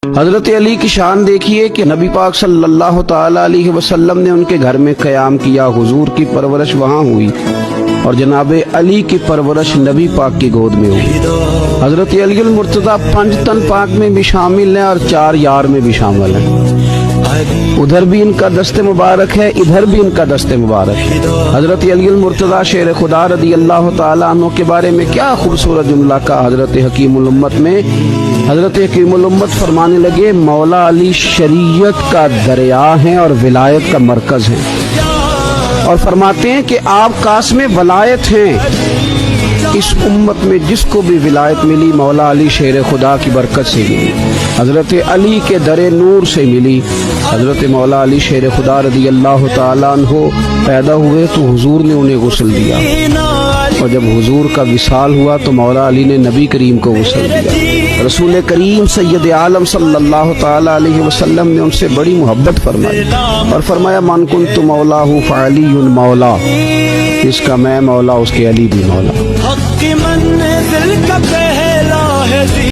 حضرت علی کی شان دیکھیے کہ نبی پاک صلی اللہ تعالی علیہ وسلم نے ان کے گھر میں قیام کیا، حضور کی پرورش وہاں ہوئی اور جناب علی کی پرورش نبی پاک کی گود میں ہوئی۔ حضرت علی المرتضیٰ 5 تن پاک میں بھی شامل ہیں اور 4 یار میں بھی شامل ہیں۔ ادھر بھی ان کا دست مبارک ہے، ادھر بھی ان کا دست مبارک ہے۔ حضرت علی المرتضیٰ شیر خدا رضی اللہ تعالیٰ عنہ کے بارے میں کیا خوبصورت جملہ کا حضرت حکیم الامت میں حضرت حکیم الامت فرمانے لگے، مولا علی شریعت کا دریا ہیں اور ولایت کا مرکز ہیں، اور فرماتے ہیں کہ آپ قاسم ولایت ہیں۔ اس امت میں جس کو بھی ولایت ملی مولا علی شیر خدا کی برکت سے ملی، حضرت علی کے در نور سے ملی۔ حضرت مولا علی شیر خدا رضی اللہ تعالیٰ عنہ پیدا ہوئے تو حضور نے انہیں غسل دیا، اور جب حضور کا وصال ہوا تو مولا علی نے نبی کریم کو غسل دیا۔ رسول کریم سید عالم صلی اللہ تعالی علیہ وسلم نے ان سے بڑی محبت فرمائی اور فرمایا، من کنت مولا فعلی مولا، جس کا میں مولا اس کے علی بھی مولا۔